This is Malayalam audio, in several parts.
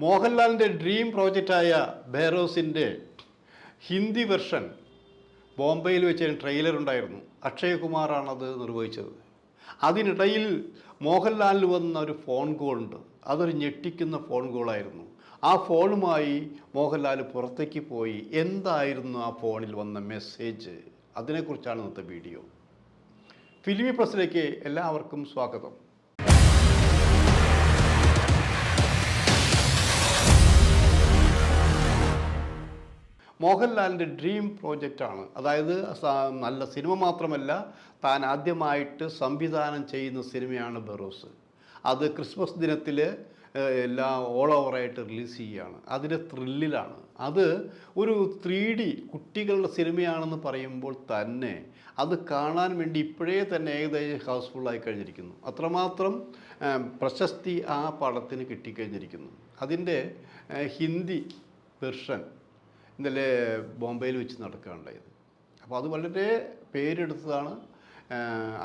മോഹൻലാലിൻ്റെ ഡ്രീം പ്രോജക്റ്റായ ബെഹ്റോസിൻ്റെ ഹിന്ദി വെർഷൻ ബോംബെയിൽ വെച്ച് ട്രെയിലർ ഉണ്ടായിരുന്നു. അക്ഷയ് കുമാറാണത് നിർവഹിച്ചത്. അതിനിടയിൽ മോഹൻലാലിന് വന്ന ഒരു ഫോൺ കോൾ ഉണ്ട്. അതൊരു ഞെട്ടിക്കുന്ന ഫോൺ കോളായിരുന്നു. ആ ഫോണുമായി മോഹൻലാൽ പുറത്തേക്ക് പോയി. എന്തായിരുന്നു ആ ഫോണിൽ വന്ന മെസ്സേജ്? അതിനെക്കുറിച്ചാണ് ഇന്നത്തെ വീഡിയോ. ഫിലിമി പ്ലസിലേക്ക് എല്ലാവർക്കും സ്വാഗതം. മോഹൻലാലിൻ്റെ ഡ്രീം പ്രോജക്റ്റാണ്. അതായത് നല്ല സിനിമ മാത്രമല്ല, താൻ ആദ്യമായിട്ട് സംവിധാനം ചെയ്യുന്ന സിനിമയാണ് ബെഹ്റോസ്. അത് ക്രിസ്മസ് ദിനത്തിൽ എല്ലാം ഓൾ ഓവറായിട്ട് റിലീസ് ചെയ്യുകയാണ്. അതിൻ്റെ ത്രില്ലിലാണ്. അത് ഒരു 3D കുട്ടികളുടെ സിനിമയാണെന്ന് പറയുമ്പോൾ തന്നെ അത് കാണാൻ വേണ്ടി ഇപ്പോഴേ തന്നെ ഏകദേശം ഹൗസ്ഫുള്ളായി കഴിഞ്ഞിരിക്കുന്നു. അത്രമാത്രം പ്രശസ്തി ആ പടത്തിന് കിട്ടിക്കഴിഞ്ഞിരിക്കുന്നു. അതിൻ്റെ ഹിന്ദി വെർഷൻ ഇന്നലെ ബോംബെയിൽ വെച്ച് നടക്കുകയുണ്ടായത്. അപ്പോൾ അത് വളരെ പേരെടുത്തതാണ്.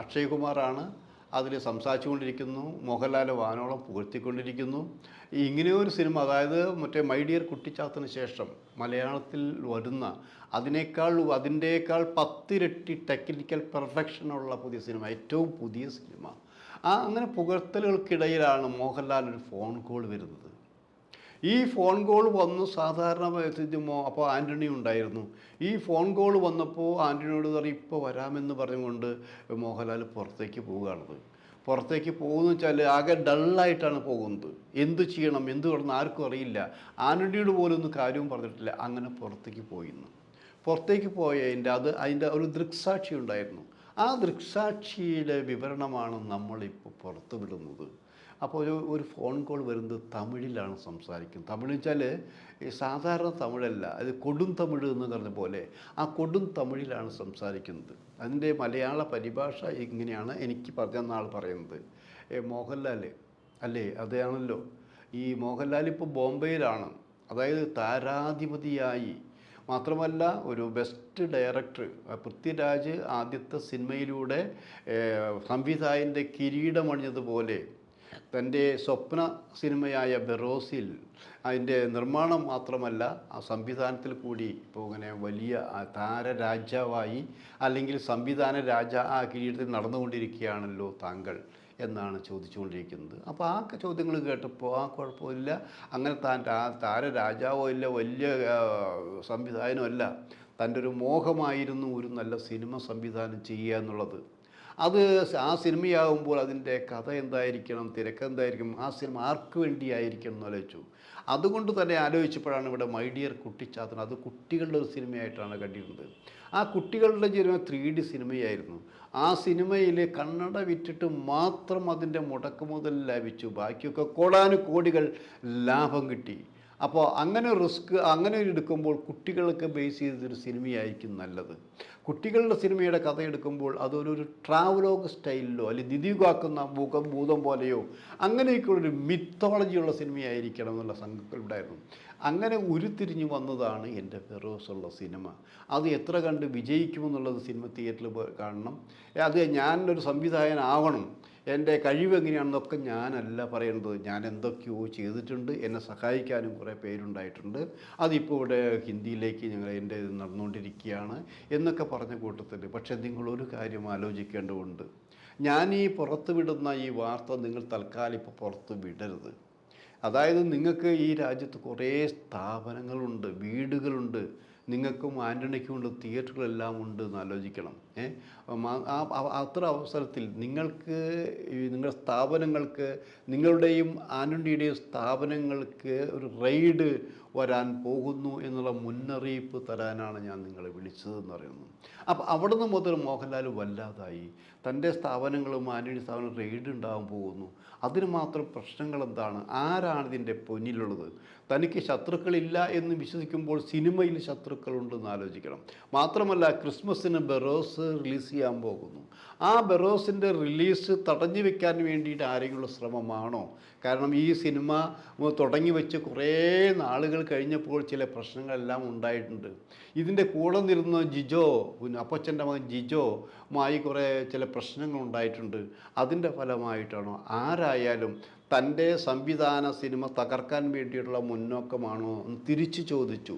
അക്ഷയ് കുമാറാണ് അതിൽ സംസാരിച്ചുകൊണ്ടിരിക്കുന്നു. മോഹൻലാൽ വാനോളം പുകഴ്ത്തിക്കൊണ്ടിരിക്കുന്നു. ഇങ്ങനെയൊരു സിനിമ, അതായത് മറ്റേ മൈ ഡിയർ കുട്ടിച്ചാത്തന് ശേഷം മലയാളത്തിൽ വരുന്ന അതിൻ്റേക്കാൾ 10 ഇരട്ടി ടെക്നിക്കൽ പെർഫെക്ഷനുള്ള പുതിയ സിനിമ, ഏറ്റവും പുതിയ സിനിമ. അങ്ങനെ പുകഴ്ത്തലുകൾക്കിടയിലാണ് മോഹൻലാൽ ഒരു ഫോൺ കോൾ വരുന്നത്. ഈ ഫോൺ കോൾ വന്നു സാധാരണ അപ്പോൾ ആൻ്റണി ഉണ്ടായിരുന്നു. ഈ ഫോൺ കോൾ വന്നപ്പോൾ ആൻ്റണിയോട് പറയും ഇപ്പോൾ വരാമെന്ന് പറഞ്ഞുകൊണ്ട് മോഹൻലാൽ പുറത്തേക്ക് പോവുകയാണത്. പുറത്തേക്ക് പോകുന്നു വെച്ചാൽ ആകെ ഡള്ളായിട്ടാണ് പോകുന്നത്. എന്തു ചെയ്യണം, എന്ത് തുടർന്ന് ആർക്കും അറിയില്ല. ആൻ്റണിയോട് പോലും ഒന്നും കാര്യവും പറഞ്ഞിട്ടില്ല. അങ്ങനെ പുറത്തേക്ക് പോയിന്ന്. പുറത്തേക്ക് അതിൻ്റെ ഒരു ദൃക്സാക്ഷി ഉണ്ടായിരുന്നു. ആ ദൃക്സാക്ഷിയുടെ വിവരണമാണ് നമ്മളിപ്പോൾ പുറത്തു വിടുന്നത്. അപ്പോൾ ഒരു ഫോൺ കോൾ വരുന്നത് തമിഴിലാണ് സംസാരിക്കുന്നത്. തമിഴ് വെച്ചാൽ സാധാരണ തമിഴല്ല, അത് കൊടും തമിഴ് എന്ന് പറഞ്ഞ പോലെ ആ കൊടും തമിഴിലാണ് സംസാരിക്കുന്നത്. അതിൻ്റെ മലയാള പരിഭാഷ ഇങ്ങനെയാണ് എനിക്ക് പറഞ്ഞ ആൾ പറയുന്നത്. മോഹൻലാൽ അല്ലേ, അതാണല്ലോ ഈ മോഹൻലാൽ ഇപ്പോൾ ബോംബെയിലാണ്. അതായത് താരാധിപതിയായി മാത്രമല്ല ഒരു ബെസ്റ്റ് ഡയറക്ടർ പൃഥ്വിരാജ് ആദ്യത്തെ സിനിമയിലൂടെ സംവിധായകൻ്റെ കിരീടമണിഞ്ഞതുപോലെ തൻ്റെ സ്വപ്ന സിനിമയായ ബെഹ്റോസിൽ അതിൻ്റെ നിർമ്മാണം മാത്രമല്ല ആ സംവിധാനത്തിൽ കൂടി ഇപ്പോൾ ഇങ്ങനെ വലിയ താരരാജാവായി അല്ലെങ്കിൽ സംവിധാന ആ കിരീടത്തിൽ നടന്നുകൊണ്ടിരിക്കുകയാണല്ലോ താങ്കൾ എന്നാണ് ചോദിച്ചുകൊണ്ടിരിക്കുന്നത്. അപ്പോൾ ആ ചോദ്യങ്ങൾ കേട്ടപ്പോൾ കുഴപ്പമില്ല, അങ്ങനെ താൻ താരരാജാവോ ഇല്ല, വലിയ സംവിധാനമോ അല്ല, തൻ്റെ ഒരു മോഹമായിരുന്നു ഒരു നല്ല സിനിമ സംവിധാനം ചെയ്യുക എന്നുള്ളത്. അത് ആ സിനിമയാകുമ്പോൾ അതിൻ്റെ കഥ എന്തായിരിക്കണം, തിരക്കെന്തായിരിക്കും, ആ സിനിമ ആർക്ക് വേണ്ടിയായിരിക്കണം എന്ന് ആലോചിച്ചു. അതുകൊണ്ട് തന്നെ ആലോചിച്ചപ്പോഴാണ് ഇവിടെ മൈ ഡിയർ കുട്ടിച്ചാത്തൻ, അത് കുട്ടികളുടെ ഒരു സിനിമയായിട്ടാണ് കണ്ടിരുന്നത്. ആ കുട്ടികളുടെ സിനിമ 3D സിനിമയായിരുന്നു. ആ സിനിമയിൽ കണ്ണട വിറ്റിട്ട് മാത്രം അതിൻ്റെ മുടക്ക് മുതൽ ലഭിച്ചു. ബാക്കിയൊക്കെ കോടാനുകോടികൾ ലാഭം കിട്ടി. അപ്പോൾ അങ്ങനെ അങ്ങനെ എടുക്കുമ്പോൾ കുട്ടികൾക്ക് ബേസ് ചെയ്തൊരു സിനിമയായിരിക്കും നല്ലത്. കുട്ടികളുടെ സിനിമയുടെ കഥ എടുക്കുമ്പോൾ അതൊരു ട്രാവലോഗ് സ്റ്റൈലിലോ അല്ലെങ്കിൽ ദിദികാക്കുന്ന ഭൂതം പോലെയോ അങ്ങനെയൊക്കെയുള്ളൊരു മിത്തോളജിയുള്ള സിനിമയായിരിക്കണം എന്നുള്ള സങ്കല്പം ഉണ്ടായിരുന്നു. അങ്ങനെ ഉരുത്തിരിഞ്ഞു വന്നതാണ് എൻ്റെ ബെഹ്റോസ് ഉള്ള സിനിമ. അത് എത്ര കണ്ട് വിജയിക്കുമെന്നുള്ളത് സിനിമ തിയേറ്ററിൽ കാണണം. അത് ഞാനൊരു സംവിധായകനാവണം, എൻ്റെ കഴിവ് എങ്ങനെയാണെന്നൊക്കെ ഞാനല്ല പറയുന്നത്. ഞാൻ എന്തൊക്കെയോ ചെയ്തിട്ടുണ്ട്, എന്നെ സഹായിക്കാനും കുറേ പേരുണ്ടായിട്ടുണ്ട്. അതിപ്പോൾ ഇവിടെ ഹിന്ദിയിലേക്ക് എൻ്റെ നടന്നുകൊണ്ടിരിക്കുകയാണ് എന്നൊക്കെ പറഞ്ഞ കൂട്ടത്തിൽ. പക്ഷേ നിങ്ങളൊരു കാര്യം ആലോചിക്കേണ്ടതുണ്ട്. ഞാൻ ഈ പുറത്ത് വിടുന്ന ഈ വാർത്ത നിങ്ങൾ തൽക്കാലം ഇപ്പോൾ പുറത്ത് വിടരുത്. അതായത് നിങ്ങൾക്ക് ഈ രാജ്യത്ത് കുറേ സ്ഥാപനങ്ങളുണ്ട്, വീടുകളുണ്ട്, നിങ്ങൾക്കും ആൻ്റണിക്കും ഉണ്ട്, തിയേറ്ററുകളെല്ലാം ഉണ്ട് എന്ന് ആലോചിക്കണം. അത്ര അവസരത്തിൽ നിങ്ങളുടെ സ്ഥാപനങ്ങൾക്ക്, നിങ്ങളുടെയും ആൻ്റണിയുടെയും സ്ഥാപനങ്ങൾക്ക് ഒരു റെയ്ഡ് വരാൻ പോകുന്നു എന്നുള്ള മുന്നറിയിപ്പ് തരാനാണ് ഞാൻ നിങ്ങളെ വിളിച്ചതെന്ന് പറയുന്നു. അപ്പോൾ അവിടുന്ന് മുതൽ മോഹൻലാൽ വല്ലാതായി. തൻ്റെ സ്ഥാപനങ്ങളും ആൻ്റണി സ്ഥാപനം റെയ്ഡ് ഉണ്ടാകാൻ പോകുന്നു. അതിന് മാത്രം പ്രശ്നങ്ങൾ എന്താണ്? ആരാണ് ഇതിൻ്റെ പൊന്നിലുള്ളത്? തനിക്ക് ശത്രുക്കളില്ല എന്ന് വിശ്വസിക്കുമ്പോൾ സിനിമയിൽ ശത്രുക്കളുണ്ടെന്ന് ആലോചിക്കണം. മാത്രമല്ല ക്രിസ്മസിന് ബെഹ്റോസ് റിലീസ് ചെയ്യാൻ പോകുന്നു. ആ ബെഹ്റോസിൻ്റെ റിലീസ് തടഞ്ഞു വെക്കാൻ വേണ്ടിയിട്ട് ആരെങ്കിലും ശ്രമമാണോ? കാരണം ഈ സിനിമ തുടങ്ങി വെച്ച് കുറേ നാളുകൾ കഴിഞ്ഞപ്പോൾ ചില പ്രശ്നങ്ങളെല്ലാം ഉണ്ടായിട്ടുണ്ട്. ഇതിൻ്റെ കൂടെ നിരുന്ന ജിജോ, അപ്പച്ചൻ്റെ മകൻ ജിജോമായി കുറേ ചില പ്രശ്നങ്ങൾ ഉണ്ടായിട്ടുണ്ട്. അതിൻ്റെ ഫലമായിട്ടാണോ? ആരായാലും തൻ്റെ സംവിധാന സിനിമ തകർക്കാൻ വേണ്ടിയിട്ടുള്ള മുന്നോക്കമാണോ എന്ന് തിരിച്ചു ചോദിച്ചു.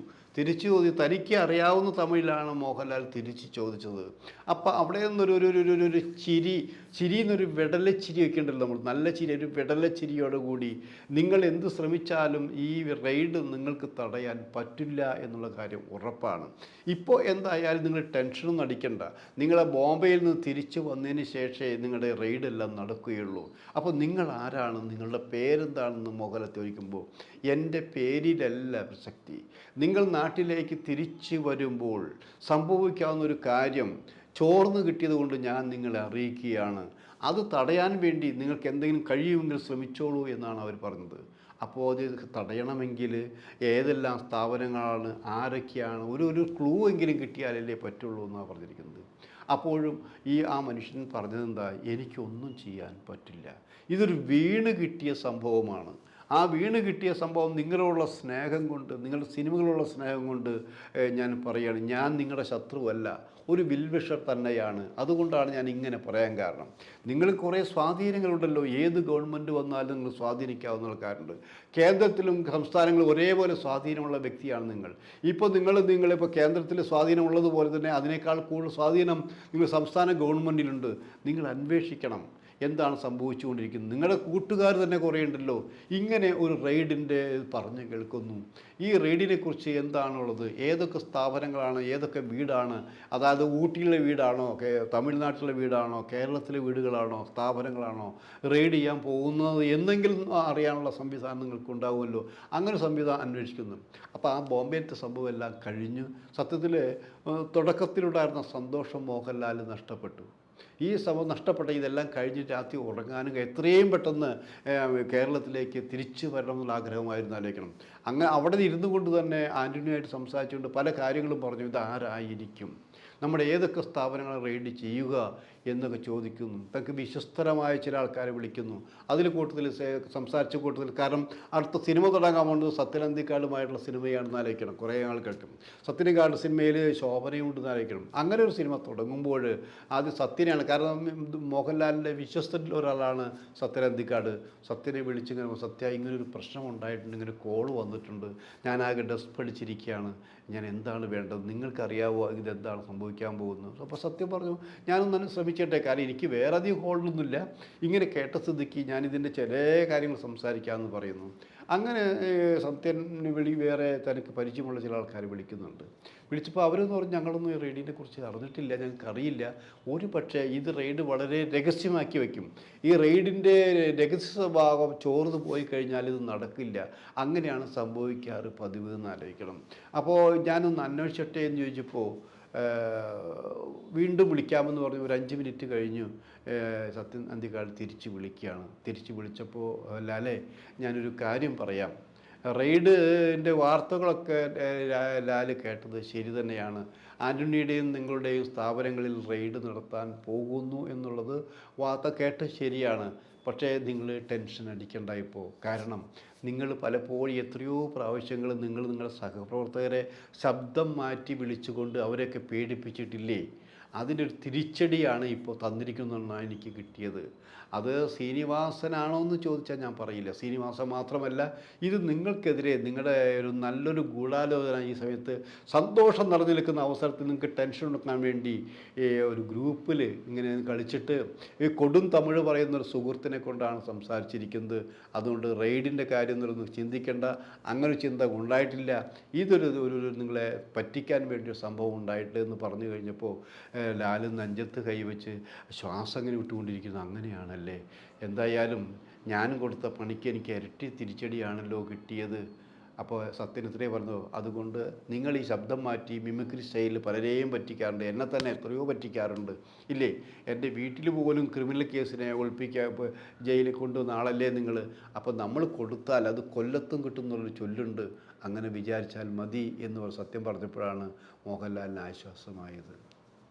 തനിക്ക് അറിയാവുന്ന തമിഴിലാണ് മോഹൻലാൽ തിരിച്ചു ചോദിച്ചത്. അപ്പം അവിടെ നിന്നൊരു ഒരു ഒരു ഒരു ഒരു ചിരി എന്നൊരു വെടലച്ചിരി ഒക്കെ ഉണ്ടല്ലോ, നമ്മൾ നല്ല ചിരി, ഒരു വെടലച്ചിരിയോടുകൂടി നിങ്ങൾ എന്ത് ശ്രമിച്ചാലും ഈ റെയ്ഡ് നിങ്ങൾക്ക് തടയാൻ പറ്റില്ല എന്നുള്ള കാര്യം ഉറപ്പാണ്. ഇപ്പോൾ എന്തായാലും നിങ്ങൾ ടെൻഷനൊന്നും അടിക്കണ്ട. നിങ്ങളെ ബോംബെയിൽ നിന്ന് തിരിച്ചു വന്നതിന് ശേഷമേ നിങ്ങളുടെ റെയ്ഡെല്ലാം നടക്കുകയുള്ളൂ. അപ്പോൾ നിങ്ങൾ ആരാണ്, നിങ്ങളുടെ പേരെന്താണെന്ന് മോഹൻലാൽ ചോദിക്കുമ്പോൾ എൻ്റെ പേരിലല്ല പ്രസക്തി, നിങ്ങൾ നാട്ടിലേക്ക് തിരിച്ചു വരുമ്പോൾ സംഭവിക്കാവുന്ന ഒരു കാര്യം ചോർന്ന് കിട്ടിയത് കൊണ്ട് ഞാൻ നിങ്ങളെ അറിയിക്കുകയാണ്. അത് തടയാൻ വേണ്ടി നിങ്ങൾക്ക് എന്തെങ്കിലും കഴിയുമെങ്കിൽ ശ്രമിച്ചോളൂ എന്നാണ് അവർ പറഞ്ഞത്. അപ്പോൾ അത് തടയണമെങ്കിൽ ഏതെല്ലാം സ്ഥാപനങ്ങളാണ്, ആരൊക്കെയാണ്, ഒരു ക്ലൂ എങ്കിലും കിട്ടിയാലല്ലേ പറ്റുള്ളൂ എന്നാണ് പറഞ്ഞിരിക്കുന്നത്. അപ്പോഴും ആ മനുഷ്യൻ പറഞ്ഞതെന്താ, എനിക്കൊന്നും ചെയ്യാൻ പറ്റില്ല, ഇതൊരു വീണ് കിട്ടിയ സംഭവമാണ്. ആ വീണ് കിട്ടിയ സംഭവം നിങ്ങളോടുള്ള സ്നേഹം കൊണ്ട്, നിങ്ങളുടെ സിനിമകളുള്ള സ്നേഹം കൊണ്ട് ഞാൻ പറയുകയാണ്, ഞാൻ നിങ്ങളുടെ ശത്രുവല്ല, ഒരു വിൽവിഷർ തന്നെയാണ്. അതുകൊണ്ടാണ് ഞാൻ ഇങ്ങനെ പറയാൻ കാരണം. നിങ്ങൾ കുറേ സ്വാധീനങ്ങളുണ്ടല്ലോ, ഏത് ഗവൺമെൻറ് വന്നാലും നിങ്ങൾ സ്വാധീനിക്കാവുന്ന ആൾക്കാരുണ്ട്. കേന്ദ്രത്തിലും സംസ്ഥാനങ്ങളും ഒരേപോലെ സ്വാധീനമുള്ള വ്യക്തിയാണ് നിങ്ങൾ. ഇപ്പോൾ നിങ്ങളിപ്പോൾ കേന്ദ്രത്തിൽ സ്വാധീനമുള്ളതുപോലെ തന്നെ അതിനേക്കാൾ കൂടുതൽ സ്വാധീനം നിങ്ങൾ സംസ്ഥാന ഗവൺമെൻറ്റിലുണ്ട്. നിങ്ങൾ അന്വേഷിക്കണം എന്താണ് സംഭവിച്ചുകൊണ്ടിരിക്കുന്നത്. നിങ്ങളുടെ കൂട്ടുകാർ തന്നെ കുറേ ഉണ്ടല്ലോ ഇങ്ങനെ ഒരു റെയ്ഡിൻ്റെ പറഞ്ഞു കേൾക്കുന്നു. ഈ റെയ്ഡിനെക്കുറിച്ച് എന്താണുള്ളത്, ഏതൊക്കെ സ്ഥാപനങ്ങളാണ്, ഏതൊക്കെ വീടാണ്, അതായത് ഊട്ടിയിലെ വീടാണോ, തമിഴ്നാട്ടിലെ വീടാണോ, കേരളത്തിലെ വീടുകളാണോ, സ്ഥാപനങ്ങളാണോ റെയ്ഡ് ചെയ്യാൻ പോകുന്നത് എന്നെങ്കിലും അറിയാനുള്ള സംവിധാനം നിങ്ങൾക്കുണ്ടാവുമല്ലോ. അങ്ങനെ സംവിധാനം അന്വേഷിക്കുന്നു. അപ്പോൾ ആ ബോംബെയിലത്തെ സംഭവം എല്ലാം കഴിഞ്ഞു. സത്യത്തിൽ തുടക്കത്തിലുണ്ടായിരുന്ന സന്തോഷം മോഹൻലാൽ നഷ്ടപ്പെട്ടു. ഈ സംഭവം നഷ്ടപ്പെട്ട ഇതെല്ലാം കഴിഞ്ഞിട്ട് രാത്രി ഉറങ്ങാനും എത്രയും പെട്ടെന്ന് കേരളത്തിലേക്ക് തിരിച്ചു വരണം എന്നുള്ള ആഗ്രഹമായിരുന്നു ആലോചിക്കണം. അങ്ങനെ അവിടെ ഇരുന്നു കൊണ്ട് തന്നെ ആൻ്റണിയുമായിട്ട് സംസാരിച്ചുകൊണ്ട് പല കാര്യങ്ങളും പറഞ്ഞു. ഇതാരായിരിക്കും, നമ്മുടെ ഏതൊക്കെ സ്ഥാപനങ്ങൾ റെയ്ഡ് ചെയ്യുക എന്നൊക്കെ ചോദിക്കുന്നു. തനിക്ക് വിശ്വസ്തരമായ ചില ആൾക്കാരെ വിളിക്കുന്നു. അതിൽ കൂട്ടത്തിൽ സംസാരിച്ച കൂട്ടത്തിൽ, കാരണം അടുത്ത സിനിമ തുടങ്ങാൻ പോകുന്നത് സത്യനന്ദിക്കാടുമായിട്ടുള്ള സിനിമയാണെന്ന് ആലോചിക്കണം. കുറേ ആൾക്കാർക്കും സത്യനന്ദിക്കാട് സിനിമയിൽ ശോഭനയുണ്ടെന്ന് ആലോചിക്കണം. അങ്ങനെ ഒരു സിനിമ തുടങ്ങുമ്പോൾ ആദ്യം സത്യനെയാണ്, കാരണം മോഹൻലാലിൻ്റെ വിശ്വസ്തരിൽ ഒരാളാണ് സത്യനന്ദിക്കാട്. സത്യനെ വിളിച്ചിങ്ങനെ, സത്യ ഇങ്ങനൊരു പ്രശ്നം ഉണ്ടായിട്ടുണ്ട്, ഇങ്ങനെ കോള് വന്നിട്ടുണ്ട്, ഞാനാകെ ഡെസ്പടിച്ചിരിക്കുകയാണ്, ഞാൻ എന്താണ് വേണ്ടത്, നിങ്ങൾക്കറിയാവോ ഇതെന്താണ് സംഭവിക്കാൻ പോകുന്നത്. അപ്പോൾ സത്യം പറഞ്ഞു, ഞാനൊന്നും ശ്രമിക്കട്ടെ, കാരണം എനിക്ക് വേറെ അധികം ഹോൾഡൊന്നുമില്ല, ഇങ്ങനെ കേട്ട സ്ഥിതിക്ക് ഞാനിതിൻ്റെ ചില കാര്യങ്ങൾ സംസാരിക്കാമെന്ന് പറയുന്നു. അങ്ങനെ സത്യന് വേറെ തനിക്ക് പരിചയമുള്ള ചില ആൾക്കാർ വിളിക്കുന്നുണ്ട്. വിളിച്ചപ്പോൾ അവരെന്ന് പറഞ്ഞ്, ഞങ്ങളൊന്നും ഈ റെയ്ഡിനെ കുറിച്ച് അറിഞ്ഞിട്ടില്ല, ഞങ്ങൾക്കറിയില്ല, ഒരു പക്ഷേ ഇത് റെയ്ഡ് വളരെ രഹസ്യമാക്കി വയ്ക്കും, ഈ റെയ്ഡിൻ്റെ രഹസ്യ ഭാഗം ചോർന്ന് പോയി കഴിഞ്ഞാൽ ഇത് നടക്കില്ല, അങ്ങനെയാണ് സംഭവിക്കാറ് പതിവ് എന്ന് ആലോചിക്കണം. അപ്പോൾ ഞാനൊന്ന് അന്വേഷിച്ചട്ടെ എന്ന് ചോദിച്ചപ്പോൾ വീണ്ടും വിളിക്കാമെന്ന് പറഞ്ഞ് ഒരു 5 മിനിറ്റ് കഴിഞ്ഞു സത്യൻ അന്തിക്കാട് തിരിച്ച് വിളിക്കുകയാണ്. തിരിച്ച് വിളിച്ചപ്പോൾ, ലാലേ ഞാനൊരു കാര്യം പറയാം, റെയ്ഡിൻ്റെ വാർത്തകളൊക്കെ ലാല് കേട്ടത് ശരി തന്നെയാണ്, ആൻ്റണിയുടെയും നിങ്ങളുടെയും സ്ഥാപനങ്ങളിൽ റെയ്ഡ് നടത്താൻ പോകുന്നു എന്നുള്ളത് വാർത്ത കേട്ട് ശരിയാണ്. പക്ഷേ നിങ്ങൾ ടെൻഷൻ അടിക്കണ്ട ഇപ്പോൾ, കാരണം നിങ്ങൾ പലപ്പോഴും എത്രയോ പ്രാവശ്യങ്ങൾ നിങ്ങളുടെ സഹപ്രവർത്തകരെ ശബ്ദം മാറ്റി വിളിച്ചുകൊണ്ട് അവരെയൊക്കെ പേടിപ്പിച്ചിട്ടില്ലേ, അതിൻ്റെ ഒരു തിരിച്ചടിയാണ് ഇപ്പോൾ തന്നിരിക്കുന്നതെന്നാണ് എനിക്ക് കിട്ടിയത്. അത് ശ്രീനിവാസനാണോ എന്ന് ചോദിച്ചാൽ ഞാൻ പറയില്ല. ശ്രീനിവാസൻ മാത്രമല്ല, ഇത് നിങ്ങൾക്കെതിരെ നിങ്ങളുടെ ഒരു നല്ലൊരു ഗൂഢാലോചന ഈ സമയത്ത് സന്തോഷം നിറഞ്ഞു നിൽക്കുന്ന അവസരത്തിൽ നിങ്ങൾക്ക് ടെൻഷൻ എടുക്കാൻ വേണ്ടി ഒരു ഗ്രൂപ്പിൽ ഇങ്ങനെ കളിച്ചിട്ട് ഈ കൊടും തമിഴ് പറയുന്നൊരു സുഹൃത്തിനെ കൊണ്ടാണ് സംസാരിച്ചിരിക്കുന്നത്. അതുകൊണ്ട് റെയ്ഡിൻ്റെ കാര്യം എന്നൊന്നും ചിന്തിക്കേണ്ട, അങ്ങനെ ചിന്ത ഉണ്ടായിട്ടില്ല, ഇതൊരു നിങ്ങളെ പറ്റിക്കാൻ വേണ്ടി ഒരു സംഭവം ഉണ്ടായിട്ട് എന്ന് പറഞ്ഞു കഴിഞ്ഞപ്പോൾ ലാല് നെഞ്ചത്ത് കൈവച്ച് ശ്വാസം അങ്ങനെ വിട്ടുകൊണ്ടിരിക്കുന്നു. അങ്ങനെയാണല്ലേ, എന്തായാലും ഞാൻ കൊടുത്ത പണിക്ക് എനിക്ക് ഇരട്ടി തിരിച്ചടിയാണല്ലോ കിട്ടിയത്. അപ്പോൾ സത്യൻ ഇത്രേ പറഞ്ഞു, അതുകൊണ്ട് നിങ്ങൾ ഈ ശബ്ദം മാറ്റി മിമിക്രി സ്റ്റൈലിൽ പലരെയും പറ്റിക്കാറുണ്ട്, എന്നെ തന്നെ എത്രയോ പറ്റിക്കാറുണ്ട് ഇല്ലേ, എൻ്റെ വീട്ടിൽ പോലും ക്രിമിനൽ കേസിനെ ഒളിപ്പിക്കാൻ ജയിലിൽ കൊണ്ടുവന്ന ആളല്ലേ നിങ്ങൾ, അപ്പോൾ നമ്മൾ കൊടുത്താൽ അത് കൊല്ലത്തും കിട്ടുമെന്നുള്ളൊരു ചൊല്ലുണ്ട്, അങ്ങനെ വിചാരിച്ചാൽ മതി എന്ന് സത്യം പറഞ്ഞപ്പോഴാണ് മോഹൻലാലിന് ആശ്വാസമായത്.